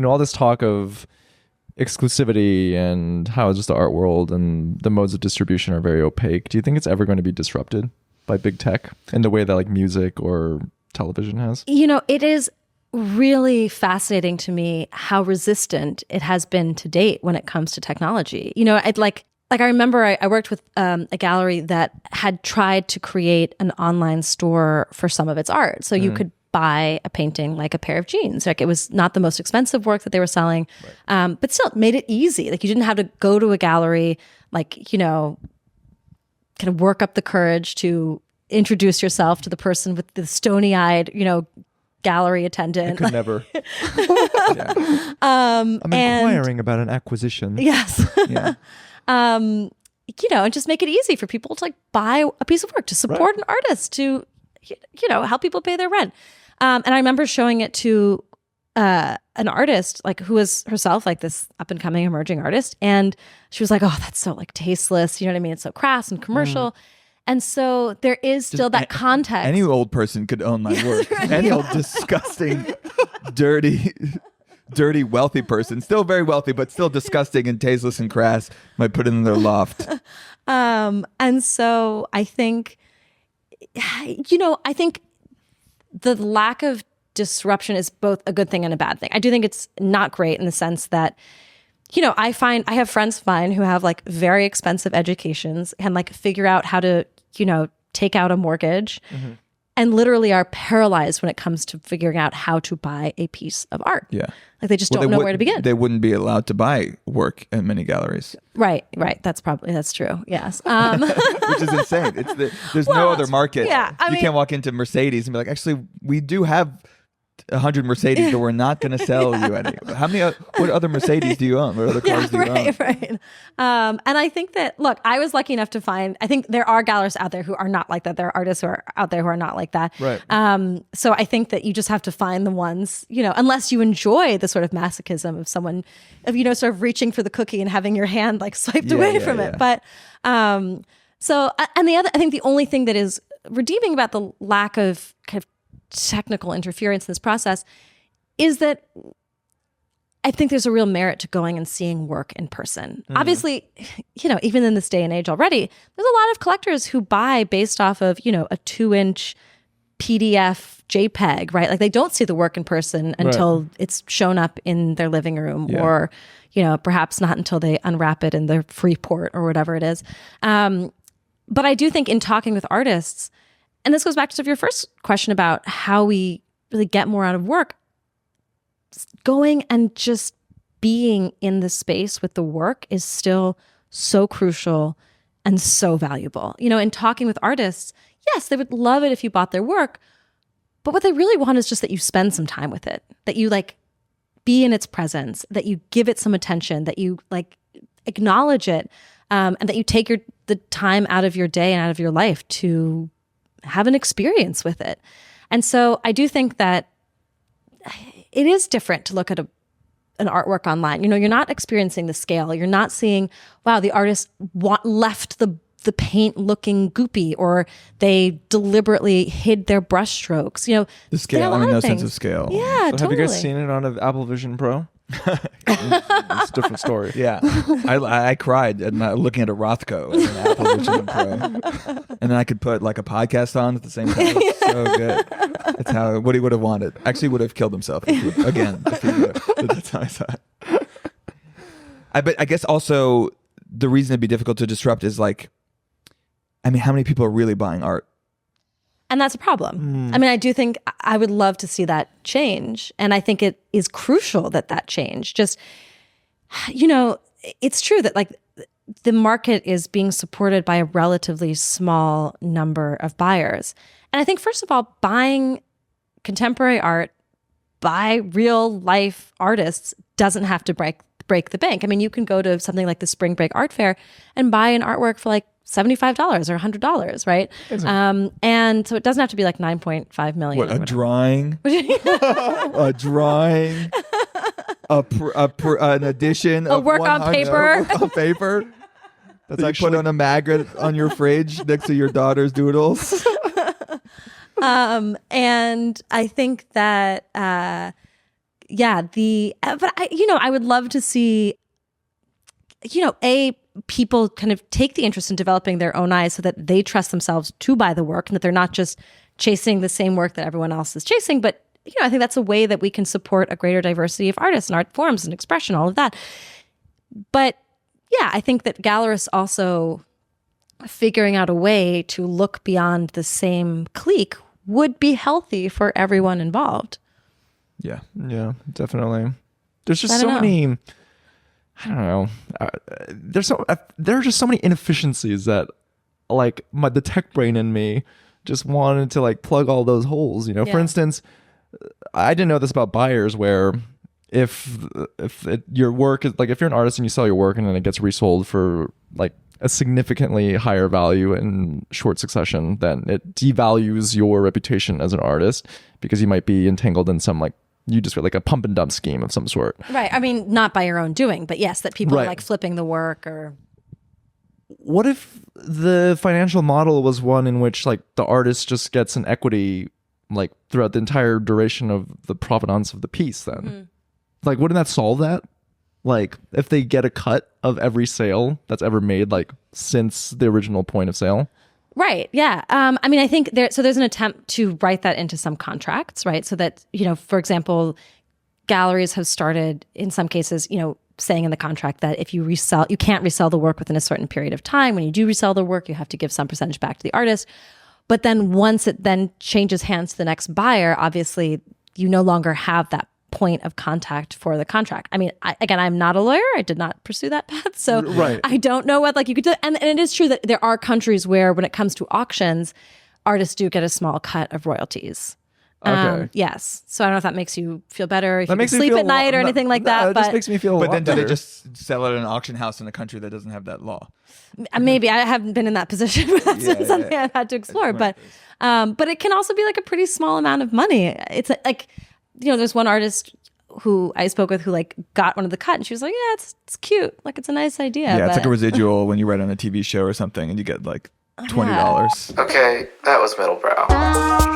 all this talk of exclusivity and how just the art world and the modes of distribution are very opaque. Do you think it's ever going to be disrupted by big tech in the way that like music or television has? It is really fascinating to me how resistant it has been to date when it comes to technology. I'd like I remember I worked with a gallery that had tried to create an online store for some of its art. So you could buy a painting like a pair of jeans. Like, it was not the most expensive work that they were selling, but still made it easy. Like, you didn't have to go to a gallery, kind of work up the courage to introduce yourself to the person with the stony-eyed, gallery attendant. I could never. I'm inquiring about an acquisition. Yes. Yeah. And just make it easy for people to buy a piece of work, to support an artist, to, help people pay their rent. And I remember showing it to an artist, who was herself this up and coming emerging artist. And she was like, oh, that's so tasteless. You know what I mean? It's so crass and commercial. And so there is still that context. Any old person could own my work. Any old disgusting, dirty, wealthy person, still very wealthy, but still disgusting and tasteless and crass, might put it in their loft. And so I think, I think the lack of disruption is both a good thing and a bad thing. I do think it's not great in the sense that, I have friends of mine who have very expensive educations and figure out how to, take out a mortgage and literally are paralyzed when it comes to figuring out how to buy a piece of art. Yeah. They just don't know where to begin. They wouldn't be allowed to buy work in many galleries. Right. That's true. Yes. Which is insane. There's no other market. Yeah, you can't walk into Mercedes and be like, actually, we do have 100 Mercedes, but we're not going to sell you any. What other Mercedes do you own? What other cars do you own? Right. And I think that, look, I was lucky enough to find, I think there are galleries out there who are not like that. There are artists who are out there who are not like that. Right. So I think that you just have to find the ones, unless you enjoy the sort of masochism of someone, sort of reaching for the cookie and having your hand swiped away from it. But, I think the only thing that is redeeming about the lack of kind of technical interference in this process is that I think there's a real merit to going and seeing work in person. Obviously, even in this day and age already, there's a lot of collectors who buy based off of, a 2-inch PDF JPEG, right? They don't see the work in person until it's shown up in their living room or, perhaps not until they unwrap it in their Freeport or whatever it is. But I do think in talking with artists, and this goes back to your first question about how we really get more out of work, going and just being in the space with the work is still so crucial and so valuable. In talking with artists, yes, they would love it if you bought their work, but what they really want is just that you spend some time with it, that you be in its presence, that you give it some attention, that you acknowledge it, and that you take the time out of your day and out of your life to have an experience with it. And so I do think that it is different to look at an artwork online. You're not experiencing the scale. You're not seeing, wow, the artist left the paint looking goopy, or they deliberetely hid their brush strokes. The scale, no sense of scale. Yeah, But totally. have you guys seen it on an Apple Vision Pro? It's a different story. Yeah. I cried looking at a Rothko and an Apple Vision Pro. And then I could put a podcast on at the same time. It's so good. That's what he would have wanted. Actually would have killed himself again. That's how I saw it. But I guess also the reason it'd be difficult to disrupt is how many people are really buying art? And that's a problem. I do think I would love to see that change. And I think it is crucial that change. Just, it's true that the market is being supported by a relatively small number of buyers. And I think, first of all, buying contemporary art by real life artists doesn't have to break the bank. You can go to something like the Spring Break Art Fair and buy an artwork for $75 or $100, right? And so it doesn't have to be 9.5 million. What, a drawing? A drawing? An edition of work on paper? On paper? That's actually put on a magnet on your fridge next to your daughter's doodles. And I think that but I would love to see, people kind of take the interest in developing their own eyes so that they trust themselves to buy the work and that they're not just chasing the same work that everyone else is chasing. But, I think that's a way that we can support a greater diversity of artists and art forms and expression, all of that. But yeah, I think that gallerists also figuring out a way to look beyond the same clique would be healthy for everyone involved. Yeah. Yeah, definitely. There's just so many, I don't know. There are just so many inefficiencies that like the tech brain in me just wanted to like plug all those holes, For instance, I didn't know this about buyers where if your work is like, if you're an artist and you sell your work and then it gets resold for like a significantly higher value in short succession, then it devalues your reputation as an artist because you might be entangled in some you just feel like a pump and dump scheme of some sort. Right. I mean, not by your own doing, but yes, that people are like flipping the work or. What if the financial model was one in which like the artist just gets an equity like throughout the entire duration of the provenance of the piece then? Mm-hmm. Like, wouldn't that solve that? Like, if they get a cut of every sale that's ever made, like, since the original point of sale? Right, yeah. I mean, I think there's an attempt to write that into some contracts, right? So that, for example, galleries have started, in some cases, saying in the contract that if you can't resell the work within a certain period of time. When you do resell the work, you have to give some percentage back to the artist. But then once it then changes hands to the next buyer, obviously, you no longer have that point of contact for the contract. I mean, I'm not a lawyer. I did not pursue that path. So I don't know what you could do. And it is true that there are countries where when it comes to auctions, artists do get a small cut of royalties. Okay. Yes. So I don't know if that makes you feel better, if you can sleep at night or anything like that. It just makes me feel But then do better. they just sell it at an auction house in a country that doesn't have that law? Maybe. I haven't been in that position, but that's been something I've had to explore. But it can also be like a pretty small amount of money. It's like, there's one artist who I spoke with who like got one of the cut and she was like, yeah, it's cute. Like, it's a nice idea. Yeah, it's like a residual when you write on a TV show or something and you get like $20. Okay, that was Middlebrow.